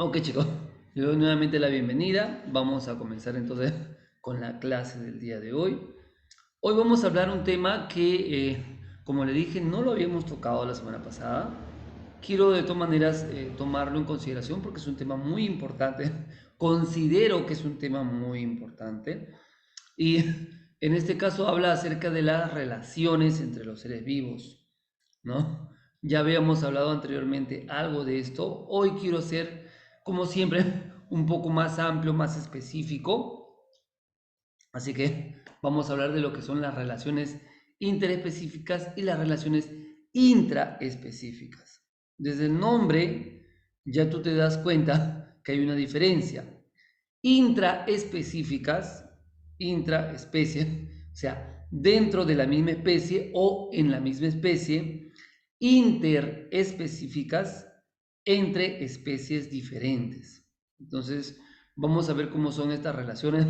Ok chicos, le doy nuevamente la bienvenida. Vamos a comenzar entonces con la clase del día de hoy. Hoy vamos a hablar un tema que, como le dije, no lo habíamos tocado la semana pasada. Quiero de todas maneras tomarlo en consideración porque es un tema muy importante. Considero que es un tema muy importante. Y en este caso habla acerca de las relaciones entre los seres vivos, ¿no? Ya habíamos hablado anteriormente algo de esto. Hoy quiero ser, como siempre, un poco más amplio, más específico. Así que vamos a hablar de lo que son las relaciones interespecíficas y las relaciones intraespecíficas. Desde el nombre ya tú te das cuenta que hay una diferencia. Intraespecíficas, intraespecie, o sea, dentro de la misma especie o en la misma especie, interespecíficas entre especies diferentes. Entonces, vamos a ver cómo son estas relaciones.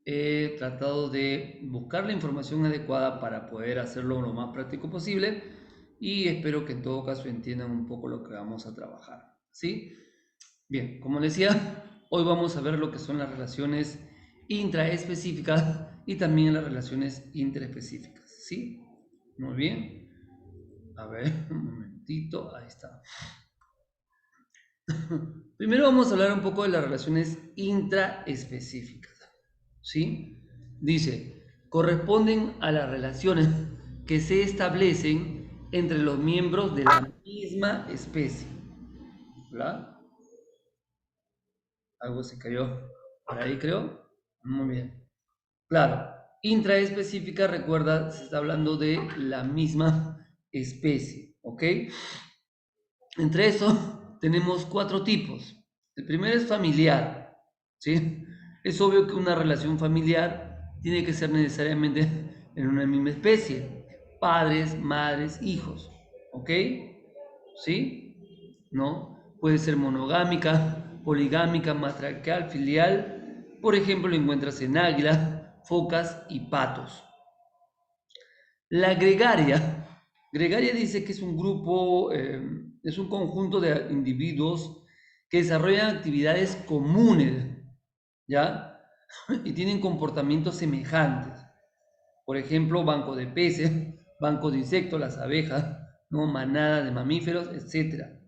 He tratado de buscar la información adecuada para poder hacerlo lo más práctico posible y espero que en todo caso entiendan un poco lo que vamos a trabajar. ¿Sí? Bien, como les decía, hoy vamos a ver lo que son las relaciones intraespecíficas y también las relaciones interespecíficas. ¿Sí? Muy bien. A ver, un momentito. Ahí está. Primero vamos a hablar un poco de las relaciones intraespecíficas. ¿Sí? Dice, corresponden a las relaciones que se establecen entre los miembros de la misma especie. ¿Verdad? Algo se cayó por ahí, creo. Muy bien. Claro, intraespecífica, recuerda, se está hablando de la misma especie, ¿ok? Entre eso tenemos cuatro tipos. El primero es familiar, ¿sí? Es obvio que una relación familiar tiene que ser necesariamente en una misma especie. Padres, madres, hijos, ¿ok? ¿Sí? ¿No? Puede ser monogámica, poligámica, matriarcal, filial. Por ejemplo, lo encuentras en águila, focas y patos. La gregaria dice que es un grupo, es un conjunto de individuos que desarrollan actividades comunes, ¿ya? Y tienen comportamientos semejantes. Por ejemplo, banco de peces, banco de insectos, las abejas, ¿no? Manada de mamíferos, etcétera.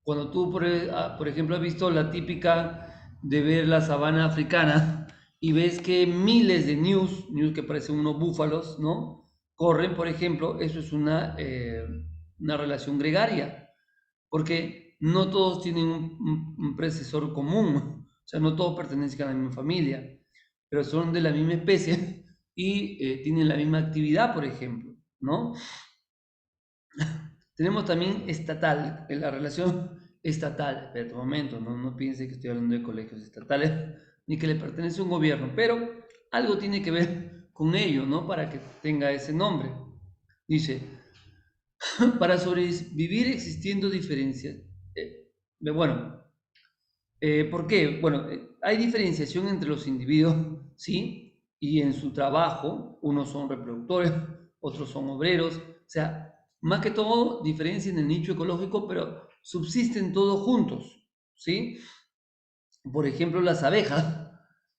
Cuando tú, por ejemplo, has visto la típica de ver la sabana africana y ves que miles de news que parecen unos búfalos, ¿no? Corren, por ejemplo, eso es una relación gregaria, porque no todos tienen un predecesor común, o sea, no todos pertenecen a la misma familia, pero son de la misma especie y tienen la misma actividad, por ejemplo, ¿no? Tenemos también estatal, en la relación estatal. Espera un momento, no piense que estoy hablando de colegios estatales ni que le pertenece a un gobierno, pero algo tiene que ver con ello, ¿no? Para que tenga ese nombre. Dice, para sobrevivir existiendo diferencias. Bueno, ¿por qué? Bueno, hay diferenciación entre los individuos, ¿sí? Y en su trabajo, unos son reproductores, otros son obreros, o sea, más que todo diferencia en el nicho ecológico, pero subsisten todos juntos, ¿sí? Por ejemplo, las abejas.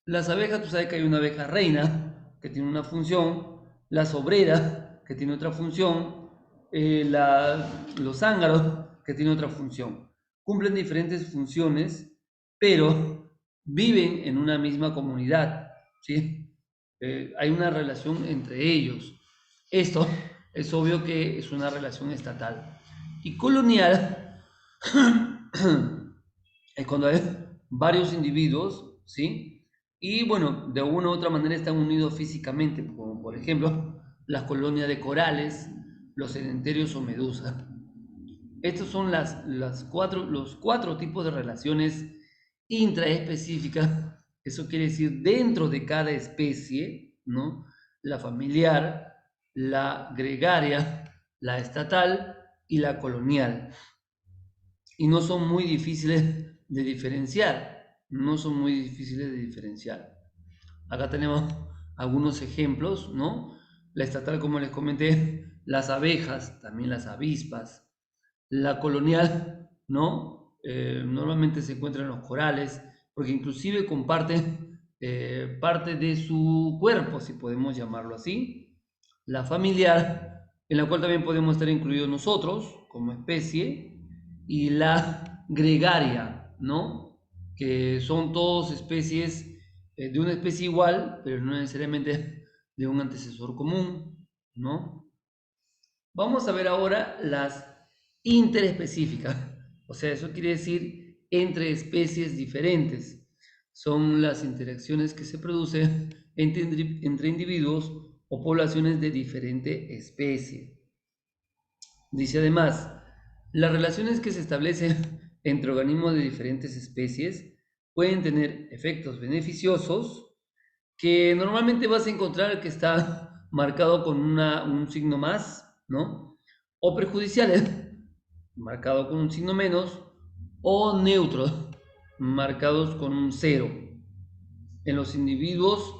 Las abejas, tú sabes que hay una abeja reina que tiene una función, las obreras que tiene otra función, los zángaros que tiene otra función. Cumplen diferentes funciones, pero viven en una misma comunidad, ¿sí? Hay una relación entre ellos. Esto es obvio que es una relación estatal. Y colonial es cuando hay varios individuos, ¿sí? Y bueno, de una u otra manera están unidos físicamente, como por ejemplo las colonias de corales, los cementerios o medusas. Estos son los cuatro tipos de relaciones intraespecíficas. Eso quiere decir dentro de cada especie, ¿no? La familiar, la gregaria, la estatal y la colonial. Y no son muy difíciles de diferenciar. No son muy difíciles de diferenciar. Acá tenemos algunos ejemplos, ¿no? La estatal, como les comenté, las abejas, también las avispas. La colonial, ¿no? normalmente se encuentra en los corales, porque inclusive comparte parte de su cuerpo, si podemos llamarlo así, la familiar, en la cual también podemos estar incluidos nosotros como especie, y la gregaria, ¿no? Que son todos especies de una especie igual, pero no necesariamente de un antecesor común, ¿no? Vamos a ver ahora las interespecíficas. O sea, eso quiere decir entre especies diferentes. Son las interacciones que se producen entre individuos o poblaciones de diferente especie. Dice además, las relaciones que se establecen entre organismos de diferentes especies pueden tener efectos beneficiosos que normalmente vas a encontrar que está marcado con un signo más, ¿no? O perjudiciales, marcado con un signo menos, o neutros, marcados con un cero, en los individuos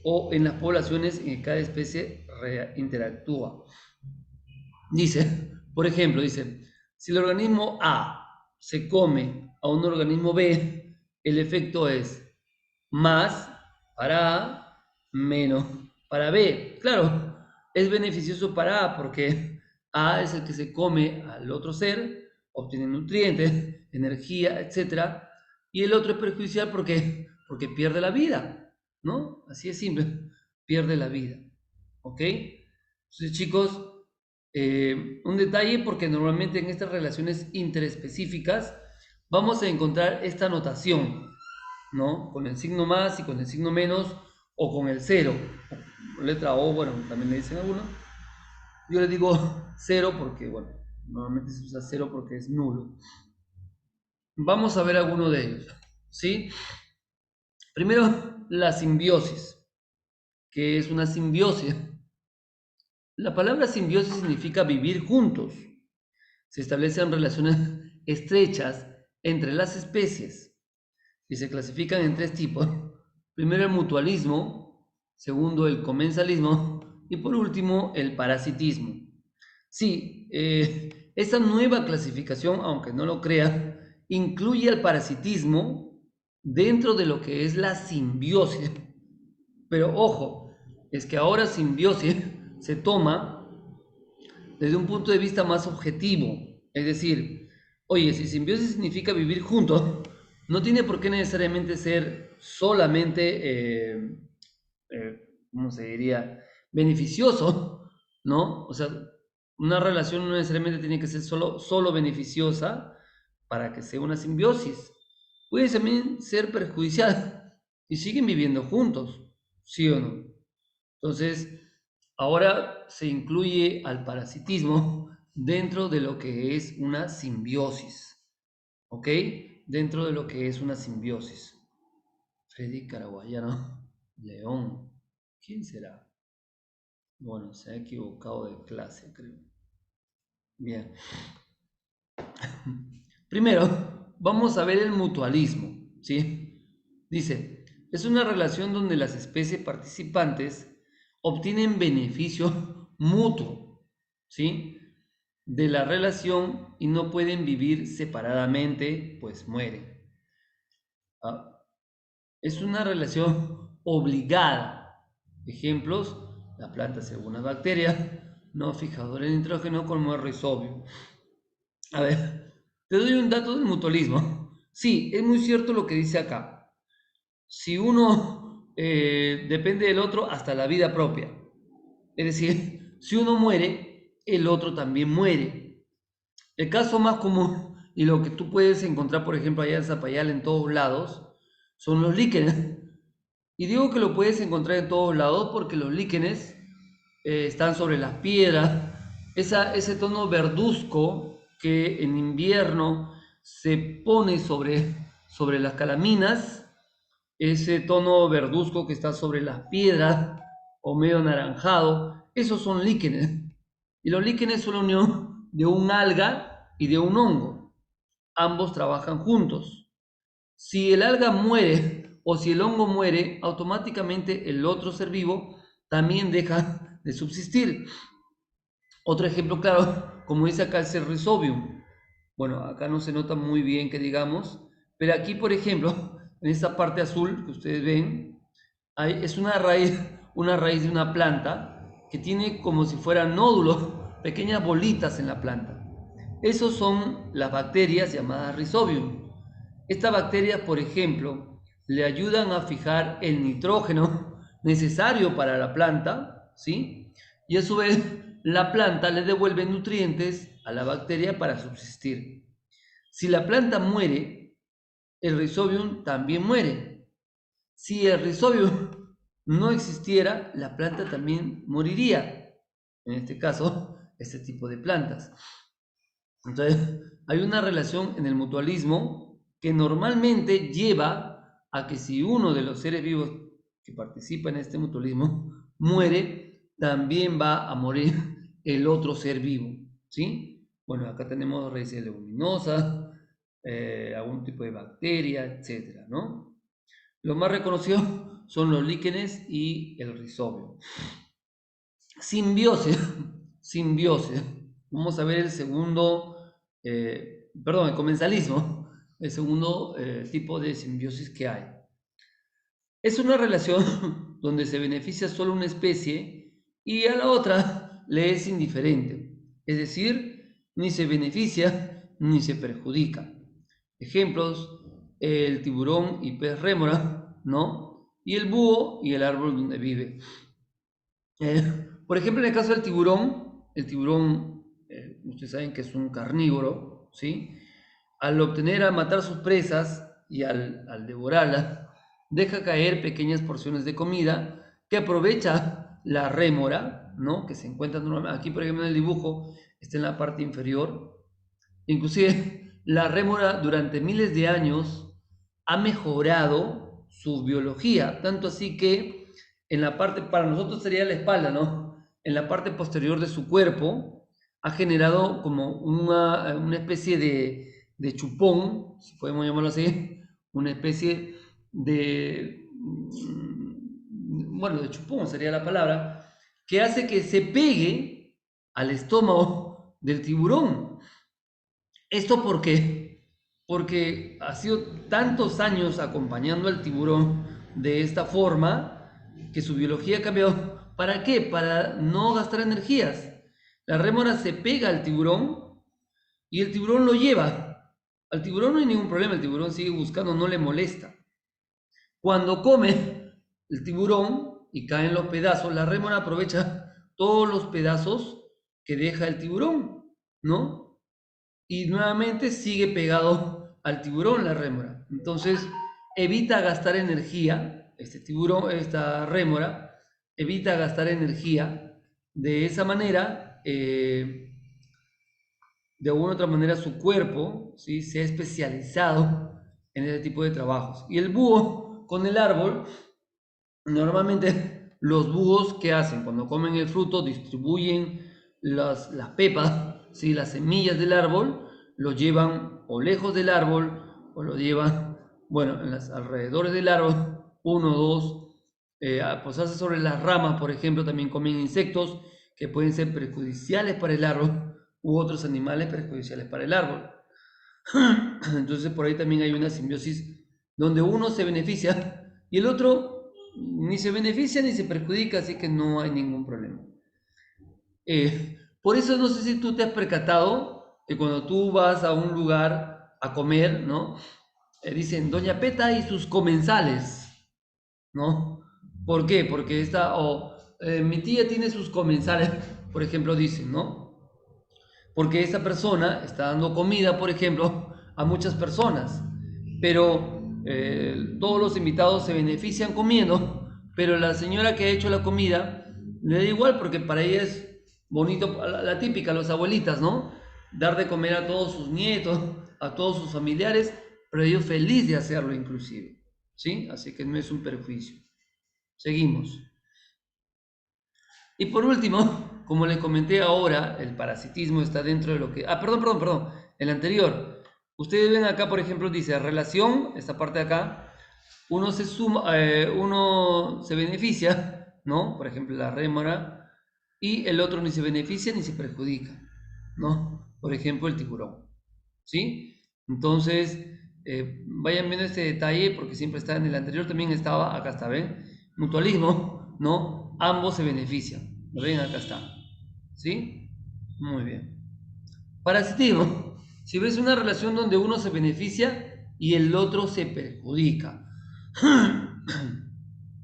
o en las poblaciones en que cada especie interactúa. Dice, por ejemplo, dice, si el organismo A se come a un organismo B, el efecto es más para A, menos para B. Claro, es beneficioso para A porque A es el que se come al otro ser, obtiene nutrientes, energía, etcétera, y el otro es perjudicial porque pierde la vida, ¿no? Así es simple, pierde la vida, ¿ok? Entonces, chicos, un detalle porque normalmente en estas relaciones interespecíficas vamos a encontrar esta notación, ¿no? Con el signo más y con el signo menos o con el cero. Letra O, bueno, también le dicen algunos. Yo le digo cero porque, bueno, normalmente se usa cero porque es nulo. Vamos a ver alguno de ellos, ¿sí? Primero, la simbiosis, que es una simbiosis. La palabra simbiosis significa vivir juntos. Se establecen relaciones estrechas entre las especies y se clasifican en tres tipos. Primero el mutualismo, segundo el comensalismo y por último el parasitismo. Sí, esta nueva clasificación, aunque no lo crea, incluye el parasitismo dentro de lo que es la simbiosis. Pero ojo, es que ahora simbiosis se toma desde un punto de vista más objetivo. Es decir, oye, si simbiosis significa vivir juntos, no tiene por qué necesariamente ser solamente, ¿cómo se diría?, beneficioso, ¿no? O sea, una relación no necesariamente tiene que ser solo beneficiosa para que sea una simbiosis. Puede también ser perjudicial y siguen viviendo juntos, ¿sí o no? Entonces, ahora se incluye al parasitismo dentro de lo que es una simbiosis, ¿ok? Dentro de lo que es una simbiosis. Freddy Caraguayano, León, ¿quién será? Bueno, se ha equivocado de clase, creo. Bien. Primero, vamos a ver el mutualismo, ¿sí? Dice, es una relación donde las especies participantes obtienen beneficio mutuo, ¿sí? De la relación y no pueden vivir separadamente, pues mueren. Ah, es una relación obligada. Ejemplos, la planta según las bacterias, no fijador de nitrógeno como el rizobio. A ver, te doy un dato del mutualismo. Sí, es muy cierto lo que dice acá. Si uno depende del otro hasta la vida propia. Es decir, si uno muere, el otro también muere. El caso más común y lo que tú puedes encontrar, por ejemplo, allá en Zapayal en todos lados, son los líquenes. Y digo que lo puedes encontrar en todos lados porque los líquenes están sobre las piedras, ese tono verduzco que en invierno se pone sobre las calaminas, ese tono verduzco que está sobre las piedras o medio anaranjado, esos son líquenes. Y los líquenes son la unión de un alga y de un hongo. Ambos trabajan juntos. Si el alga muere o si el hongo muere, automáticamente el otro ser vivo también deja de subsistir. Otro ejemplo claro, como dice acá el Cerrisobium. Bueno, acá no se nota muy bien que digamos, pero aquí, por ejemplo, en esta parte azul que ustedes ven, es una raíz de una planta que tiene como si fueran nódulos, pequeñas bolitas en la planta. Esos son las bacterias llamadas Rhizobium. Estas bacterias, por ejemplo, le ayudan a fijar el nitrógeno necesario para la planta, ¿sí? Y a su vez, la planta le devuelve nutrientes a la bacteria para subsistir. Si la planta muere, el Rhizobium también muere. Si el Rhizobium no existiera, la planta también moriría. En este caso, este tipo de plantas. Entonces, hay una relación en el mutualismo que normalmente lleva a que si uno de los seres vivos que participa en este mutualismo muere, también va a morir el otro ser vivo, ¿sí? Bueno, acá tenemos raíces leguminosas, algún tipo de bacteria, etcétera, ¿no? Los más reconocidos son los líquenes y el rizobio. Simbiosis, simbiosis. Vamos a ver el segundo, perdón, el comensalismo, el segundo tipo de simbiosis que hay. Es una relación donde se beneficia solo una especie y a la otra le es indiferente, es decir, ni se beneficia ni se perjudica. Ejemplos, el tiburón y pez rémora, ¿no? Y el búho y el árbol donde vive. Por ejemplo, en el caso del tiburón, ustedes saben que es un carnívoro, ¿sí? Al matar sus presas y al devorarlas, deja caer pequeñas porciones de comida que aprovecha la rémora, ¿no? Que se encuentra normalmente, aquí por ejemplo en el dibujo, está en la parte inferior. Inclusive, la rémora durante miles de años ha mejorado su biología, tanto así que en la parte, para nosotros sería la espalda, ¿no? En la parte posterior de su cuerpo ha generado como una especie de chupón, si podemos llamarlo así, una especie de, bueno, de chupón sería la palabra, que hace que se pegue al estómago del tiburón. ¿Esto por qué? Porque ha sido tantos años acompañando al tiburón de esta forma que su biología ha cambiado. ¿Para qué? Para no gastar energías. La rémora se pega al tiburón y el tiburón lo lleva. Al tiburón no hay ningún problema, el tiburón sigue buscando, no le molesta. Cuando come el tiburón y caen los pedazos, la rémora aprovecha todos los pedazos que deja el tiburón, ¿no? Y nuevamente sigue pegado al tiburón la rémora. Entonces evita gastar energía, este tiburón, esta rémora, evita gastar energía. De esa manera, de alguna u otra manera, su cuerpo, ¿sí?, se ha especializado en ese tipo de trabajos. Y el búho con el árbol, normalmente los búhos, ¿qué hacen? Cuando comen el fruto, distribuyen las pepas, ¿sí?, las semillas del árbol, lo llevan o lejos del árbol o lo llevan, bueno, en los alrededores del árbol, uno o dos, a posarse sobre las ramas, por ejemplo, también comen insectos que pueden ser perjudiciales para el árbol u otros animales perjudiciales para el árbol. Entonces por ahí también hay una simbiosis donde uno se beneficia y el otro ni se beneficia ni se perjudica, así que no hay ningún problema. Por eso no sé si tú te has percatado que cuando tú vas a un lugar a comer, ¿no? Dicen Doña Peta y sus comensales, ¿no? ¿Por qué? Porque mi tía tiene sus comensales, por ejemplo, dicen, ¿no? Porque esa persona está dando comida, por ejemplo, a muchas personas, pero todos los invitados se benefician comiendo, pero la señora que ha hecho la comida le da igual porque para ella es bonito, la típica, las abuelitas, ¿no? Dar de comer a todos sus nietos, a todos sus familiares, pero ellos feliz de hacerlo inclusive, ¿sí? Así que no es un perjuicio. Seguimos. Y por último, como les comenté ahora, el parasitismo está dentro de lo que... Ah, perdón, el anterior. Ustedes ven acá, por ejemplo, dice relación, esta parte de acá, uno se suma, uno se beneficia, ¿no? Por ejemplo, la rémora, y el otro ni se beneficia ni se perjudica, ¿no? Por ejemplo, el tiburón. ¿sí? Entonces, vayan viendo este detalle porque siempre está en el anterior, también estaba, acá está, ¿ven? Mutualismo, ¿no? Ambos se benefician. ¿Lo ven? Acá está, ¿sí? Muy bien. Parasitismo. Si ves una relación donde uno se beneficia y el otro se perjudica.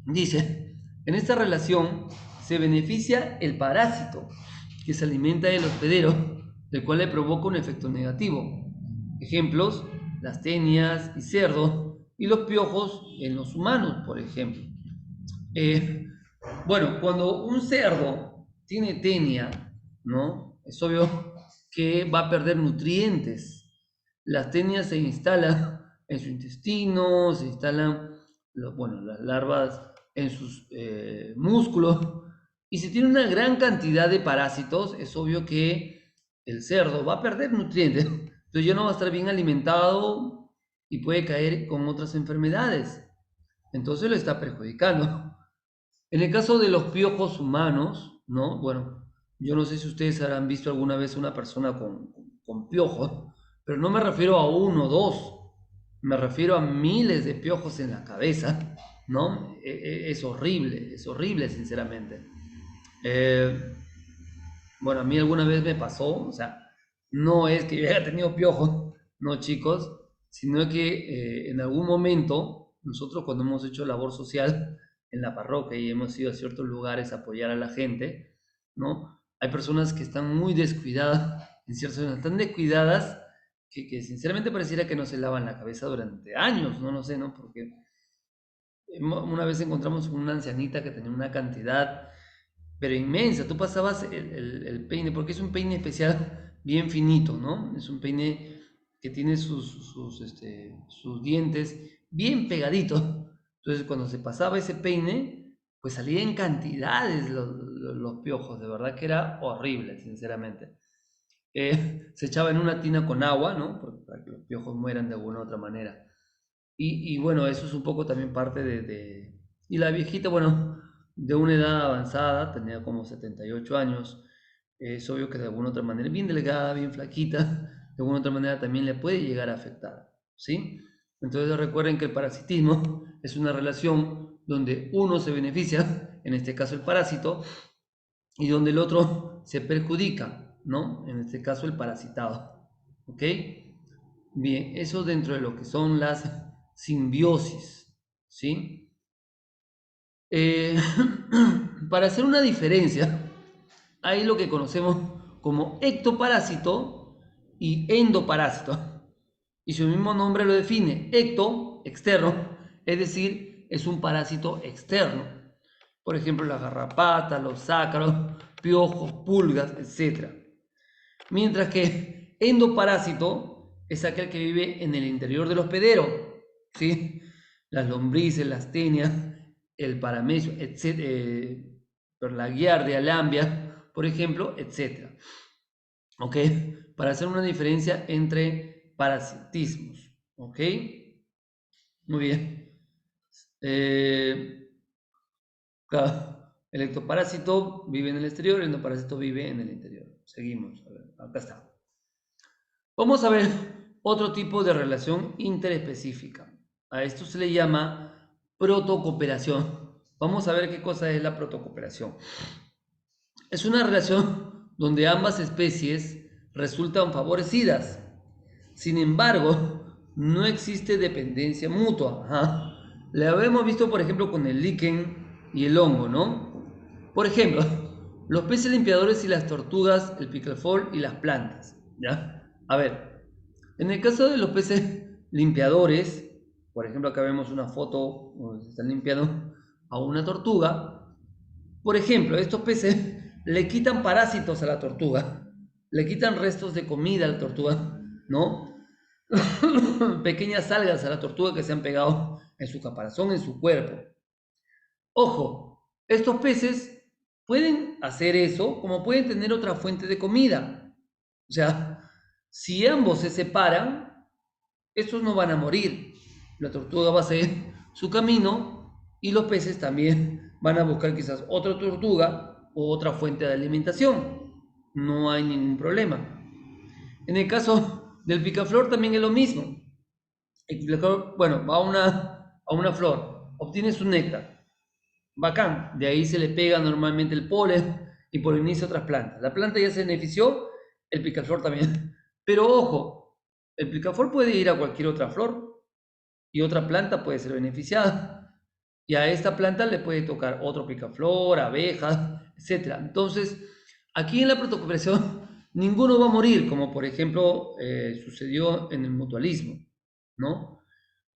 Dice, en esta relación se beneficia el parásito que se alimenta del hospedero, del cual le provoca un efecto negativo. Ejemplos, las tenias y cerdos y los piojos en los humanos, por ejemplo. Eh, bueno, cuando un cerdo tiene tenia, ¿no? Es obvio que va a perder nutrientes. Las tenias se instalan en su intestino, se instalan, bueno, las larvas en sus músculos. Y si tiene una gran cantidad de parásitos, es obvio que el cerdo va a perder nutrientes. Entonces ya no va a estar bien alimentado y puede caer con otras enfermedades. Entonces lo está perjudicando. En el caso de los piojos humanos, ¿no? Bueno, yo no sé si ustedes habrán visto alguna vez una persona con piojos, pero no me refiero a uno o dos, me refiero a miles de piojos en la cabeza, ¿no? Es horrible, sinceramente. Eh, bueno, a mí alguna vez me pasó, o sea, no es que yo haya tenido piojos, no chicos, sino que en algún momento, nosotros cuando hemos hecho labor social en la parroquia y hemos ido a ciertos lugares a apoyar a la gente, ¿no? Hay personas que están muy descuidadas, en ciertas zonas, tan descuidadas que sinceramente pareciera que no se lavan la cabeza durante años, no lo sé, ¿no? Porque una vez encontramos una ancianita que tenía una cantidad pero inmensa. Tú pasabas el peine, porque es un peine especial bien finito, ¿no? Es un peine que tiene sus dientes bien pegaditos. Entonces, cuando se pasaba ese peine, pues salía en cantidades los piojos, de verdad que era horrible, sinceramente. Se echaba en una tina con agua, ¿no? Para que los piojos mueran de alguna u otra manera. Y bueno, eso es un poco también parte Y la viejita, bueno, de una edad avanzada, tenía como 78 años, es obvio que de alguna otra manera, bien delgada, bien flaquita, de alguna otra manera también le puede llegar a afectar, ¿sí? Entonces recuerden que el parasitismo es una relación donde uno se beneficia, en este caso el parásito, y donde el otro se perjudica, ¿no? En este caso el parasitado, ¿ok? Bien, eso dentro de lo que son las simbiosis, ¿sí? Eh, para hacer una diferencia, hay lo que conocemos como ectoparásito y endoparásito. Y su mismo nombre lo define, ecto, externo, es decir, es un parásito externo. Por ejemplo, las garrapatas, los ácaros, piojos, pulgas, etc. Mientras que endoparásito es aquel que vive en el interior del hospedero, ¿sí? Las lombrices, las tenias, el paramecio, etc., la giardia, lambia, por ejemplo, etc. ¿Ok? Para hacer una diferencia entre parasitismos, ¿ok? Muy bien. Claro, el ectoparásito vive en el exterior, el endoparásito vive en el interior. Seguimos, a ver, acá está. Vamos a ver otro tipo de relación interespecífica. A esto se le llama protocooperación. Vamos a ver qué cosa es la protocooperación. Es una relación donde ambas especies resultan favorecidas. Sin embargo, no existe dependencia mutua. Ajá. La habíamos visto, por ejemplo, con el líquen y el hongo, ¿no? Por ejemplo, los peces limpiadores y las tortugas, el picaflor y las plantas. ¿Ya? A ver, en el caso de los peces limpiadores, por ejemplo, acá vemos una foto donde se están limpiando a una tortuga. Por ejemplo, estos peces le quitan parásitos a la tortuga, le quitan restos de comida a la tortuga, ¿no? Pequeñas algas a la tortuga que se han pegado en su caparazón, en su cuerpo. Ojo, estos peces pueden hacer eso como pueden tener otra fuente de comida. O sea, si ambos se separan, estos no van a morir. La tortuga va a seguir su camino y los peces también van a buscar quizás otra tortuga o otra fuente de alimentación. No hay ningún problema. En el caso Del picaflor también es lo mismo. El picaflor, bueno, va a una flor, obtiene su néctar, bacán, de ahí se le pega normalmente el polen y poliniza otras plantas. La planta ya se benefició, el picaflor también. Pero ojo, el picaflor puede ir a cualquier otra flor y otra planta puede ser beneficiada. Y a esta planta le puede tocar otro picaflor, abejas, etcétera. Entonces, aquí en la protocooperación, ninguno va a morir, como por ejemplo sucedió en el mutualismo, ¿no?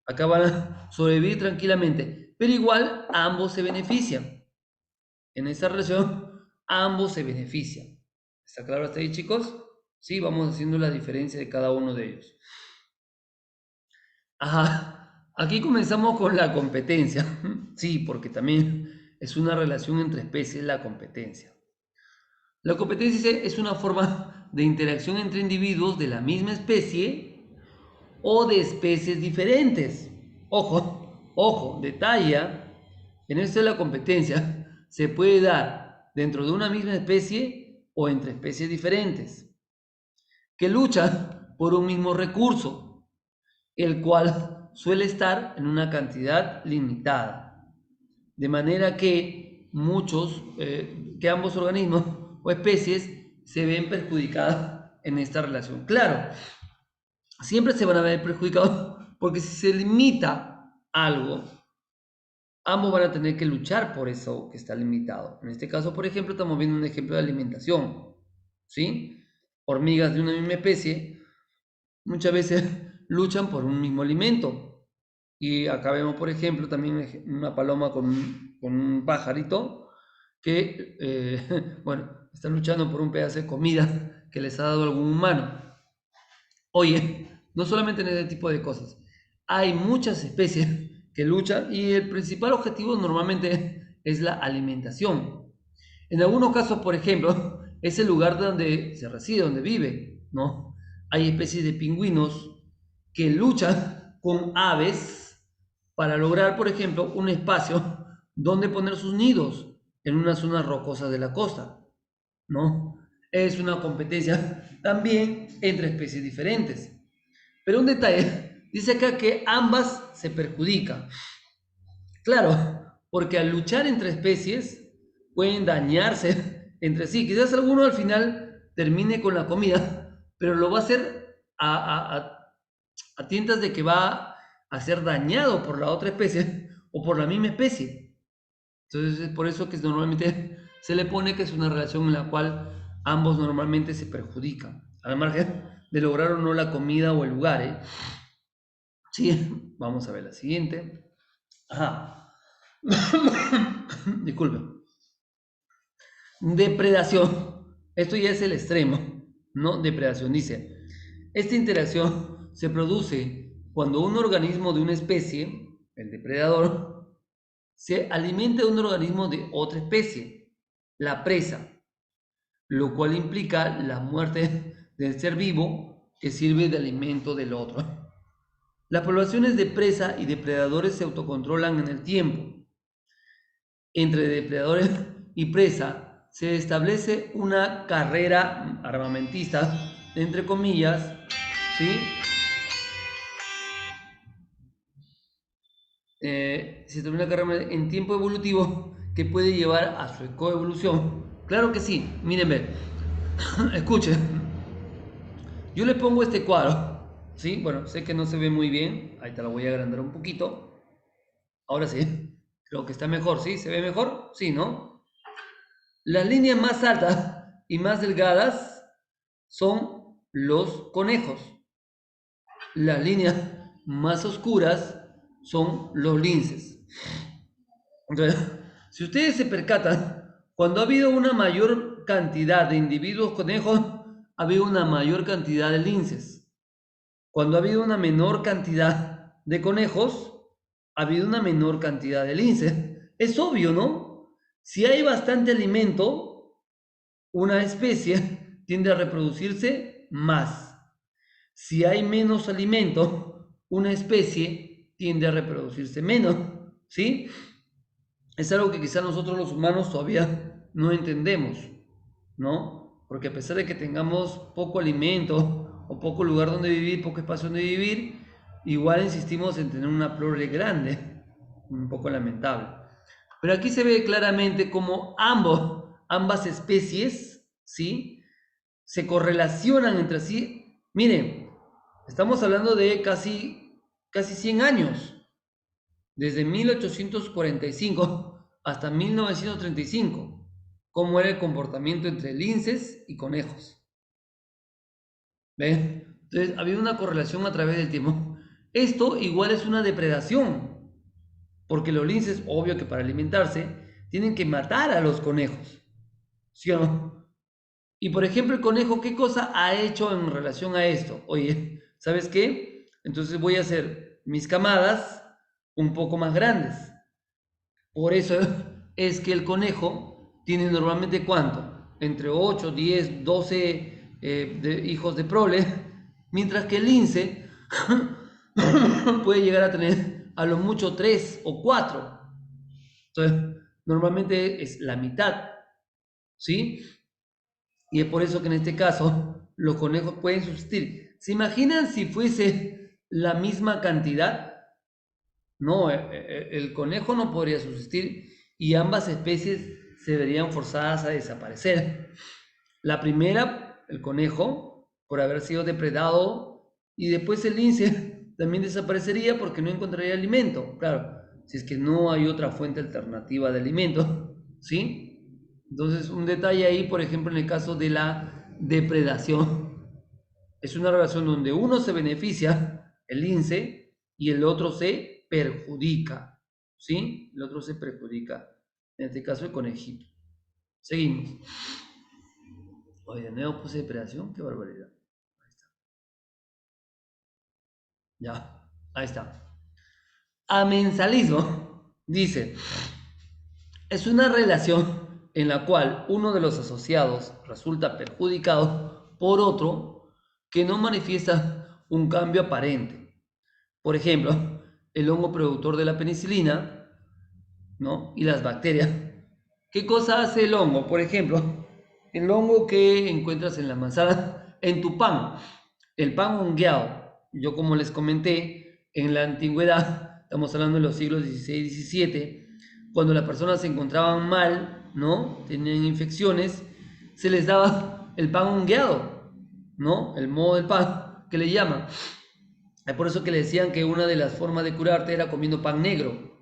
Acá van a sobrevivir tranquilamente, pero igual ambos se benefician. En esta relación, ambos se benefician. ¿Está claro hasta ahí, chicos? Sí, vamos haciendo la diferencia de cada uno de ellos. Ajá, aquí comenzamos con la competencia. Sí, porque también es una relación entre especies la competencia. La competencia es una forma de interacción entre individuos de la misma especie o de especies diferentes. Ojo, ojo, detalle. En esto de la competencia se puede dar dentro de una misma especie o entre especies diferentes que luchan por un mismo recurso, el cual suele estar en una cantidad limitada. De manera que que ambos organismos o especies se ven perjudicadas en esta relación. Claro, siempre se van a ver perjudicados porque si se limita algo, ambos van a tener que luchar por eso que está limitado. En este caso, por ejemplo, estamos viendo un ejemplo de alimentación, ¿sí? Hormigas de una misma especie muchas veces luchan por un mismo alimento. Y acá vemos, por ejemplo, también una paloma con un pajarito que, bueno, están luchando por un pedazo de comida que les ha dado algún humano. Oye, no solamente en este tipo de cosas, hay muchas especies que luchan y el principal objetivo normalmente es la alimentación. En algunos casos, por ejemplo, es el lugar donde se reside, donde vive, ¿no? Hay especies de pingüinos que luchan con aves para lograr, por ejemplo, un espacio donde poner sus nidos en una zona rocosa de la costa, ¿no? Es una competencia también entre especies diferentes. Pero un detalle, dice acá que ambas se perjudican. Claro, porque al luchar entre especies pueden dañarse entre sí. Quizás alguno al final termine con la comida, pero lo va a hacer a tientas de que va a ser dañado por la otra especie o por la misma especie. Entonces es por eso que normalmente se le pone que es una relación en la cual ambos normalmente se perjudican, al margen de lograr o no la comida o el lugar, ¿eh? Sí, vamos a ver la siguiente. Ajá. Disculpe. Depredación. Esto ya es el extremo, ¿no? Depredación. Dice, esta interacción se produce cuando un organismo de una especie, el depredador, se alimenta de un organismo de otra especie, la presa, lo cual implica la muerte del ser vivo que sirve de alimento del otro. Las poblaciones de presa y depredadores se autocontrolan en el tiempo. Entre depredadores y presa se establece una carrera armamentista, entre comillas, ¿sí? Se establece una carrera en tiempo evolutivo que puede llevar a su coevolución. Claro que sí, miren, ve. Escuchen, yo le pongo este cuadro, ¿sí? Bueno, sé que no se ve muy bien, ahí te lo voy a agrandar un poquito. Ahora sí, creo que está mejor, ¿sí? ¿Se ve mejor? Sí, ¿no? Las líneas más altas y más delgadas son los conejos. Las líneas más oscuras son los linces. Entonces, si ustedes se percatan, cuando ha habido una mayor cantidad de individuos conejos, ha habido una mayor cantidad de linces. Cuando ha habido una menor cantidad de conejos, ha habido una menor cantidad de linces. Es obvio, ¿no? Si hay bastante alimento, una especie tiende a reproducirse más. Si hay menos alimento, una especie tiende a reproducirse menos, ¿sí? Es algo que quizás nosotros los humanos todavía no entendemos, ¿no? Porque a pesar de que tengamos poco alimento o poco lugar donde vivir, poco espacio donde vivir, igual insistimos en tener una prole grande, un poco lamentable. Pero aquí se ve claramente cómo ambas especies, ¿sí?, se correlacionan entre sí. Miren, estamos hablando de casi 100 años, desde 1845 hasta 1935, cómo era el comportamiento entre linces y conejos. ¿Ven? Entonces, había una correlación a través del tiempo. Esto igual es una depredación, porque los linces, obvio que para alimentarse, tienen que matar a los conejos, ¿sí o no? Y por ejemplo, el conejo, ¿qué cosa ha hecho en relación a esto? Oye, ¿sabes qué? Entonces voy a hacer mis camadas un poco más grandes. Por eso es que el conejo tiene normalmente ¿cuánto? Entre 8, 10, 12 hijos de prole, mientras que el lince puede llegar a tener a lo mucho 3 o 4. Entonces, normalmente es la mitad, ¿sí? Y es por eso que en este caso los conejos pueden subsistir. ¿Se imaginan si fuese la misma cantidad? No, el conejo no podría subsistir y ambas especies se verían forzadas a desaparecer. La primera, el conejo, por haber sido depredado, y después el lince también desaparecería porque no encontraría alimento. Claro, si es que no hay otra fuente alternativa de alimento, ¿sí? Entonces, un detalle ahí, por ejemplo, en el caso de la depredación. Es una relación donde uno se beneficia, el lince, y el otro se perjudica, ¿sí? El otro se perjudica. En este caso, el conejito. Seguimos. Oye, de nuevo puse depredación, qué barbaridad. Ahí está. Ya, ahí está. Amensalismo dice, es una relación en la cual uno de los asociados resulta perjudicado por otro que no manifiesta un cambio aparente. Por ejemplo, el hongo productor de la penicilina, ¿no? Y las bacterias. ¿Qué cosa hace el hongo? Por ejemplo, el hongo que encuentras en la manzana, en tu pan, el pan hongueado. Yo como les comenté, en la antigüedad, estamos hablando de los siglos XVI y XVII, cuando las personas se encontraban mal, ¿no? Tenían infecciones, se les daba el pan hongueado, ¿no? El moho del pan, que le llaman. Es por eso que le decían que una de las formas de curarte era comiendo pan negro,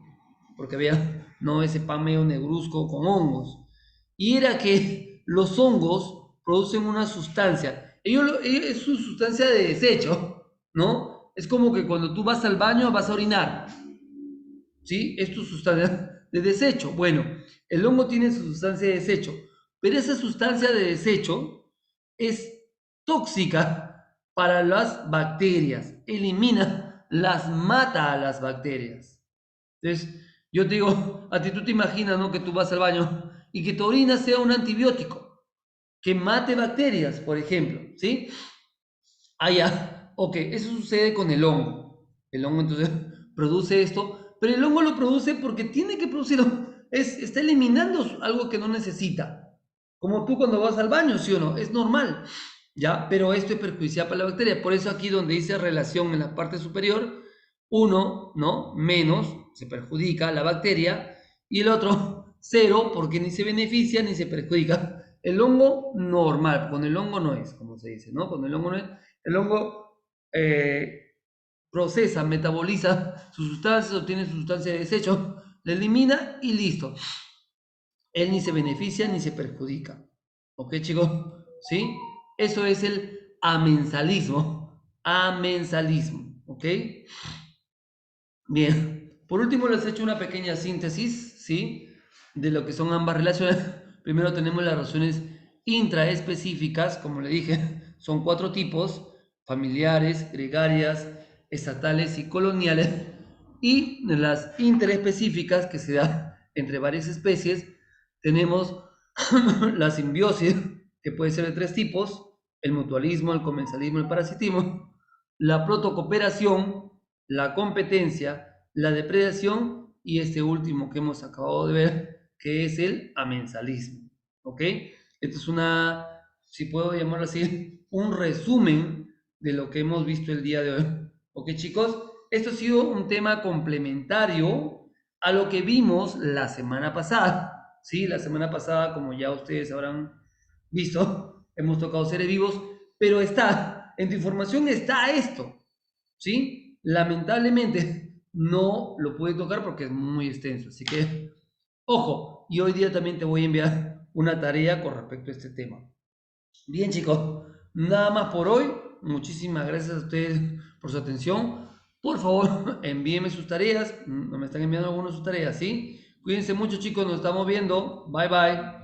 porque había, no, ese pan medio negruzco con hongos. Y era que los hongos producen una sustancia. Es su sustancia de desecho, ¿no? Es como que cuando tú vas al baño vas a orinar, ¿sí? Es tu sustancia de desecho. Bueno, el hongo tiene su sustancia de desecho, pero esa sustancia de desecho es tóxica para las bacterias. Elimina, las mata a las bacterias. Entonces, yo te digo, a ti tú te imaginas, ¿no? Que tú vas al baño y que tu orina sea un antibiótico que mate bacterias, por ejemplo, ¿sí? Ah, ya, ok, eso sucede con el hongo. El hongo entonces produce esto, pero el hongo lo produce porque tiene que producirlo. Está eliminando algo que no necesita. Como tú cuando vas al baño, ¿sí o no? Es normal, ¿ya? Pero esto es perjudicial para la bacteria. Por eso aquí donde dice relación en la parte superior, uno, ¿no? Menos, se perjudica la bacteria, y el otro, cero, porque ni se beneficia ni se perjudica. El hongo normal, con el hongo no es, como se dice, ¿no? Con el hongo no es. El hongo procesa, metaboliza sus sustancias, obtiene su sustancia de desecho, la elimina y listo. Él ni se beneficia ni se perjudica. ¿Ok, chicos? ¿Sí? Eso es el amensalismo. Amensalismo. ¿Ok? Bien. Por último, les he hecho una pequeña síntesis, ¿sí? De lo que son ambas relaciones. Primero tenemos las relaciones intraespecíficas, como le dije, son 4 tipos: familiares, gregarias, estatales y coloniales. Y las interespecíficas, que se da entre varias especies, tenemos la simbiosis, que puede ser de 3 tipos: el mutualismo, el comensalismo, el parasitismo; la protocooperación, la competencia, la depredación, y este último que hemos acabado de ver, que es el amensalismo. ¿Ok? Esto es una, si puedo llamarlo así, un resumen de lo que hemos visto el día de hoy. Ok, chicos, esto ha sido un tema complementario a lo que vimos la semana pasada. Sí, la semana pasada, como ya ustedes habrán visto, hemos tocado seres vivos, pero está, en tu información está esto, ¿sí? Lamentablemente no lo pude tocar porque es muy extenso, así que, ojo, y hoy día también te voy a enviar una tarea con respecto a este tema. Bien, chicos, nada más por hoy. Muchísimas gracias a ustedes por su atención. Por favor, envíenme sus tareas. Me están enviando algunas de sus tareas, ¿sí? Cuídense mucho, chicos. Nos estamos viendo. Bye, bye.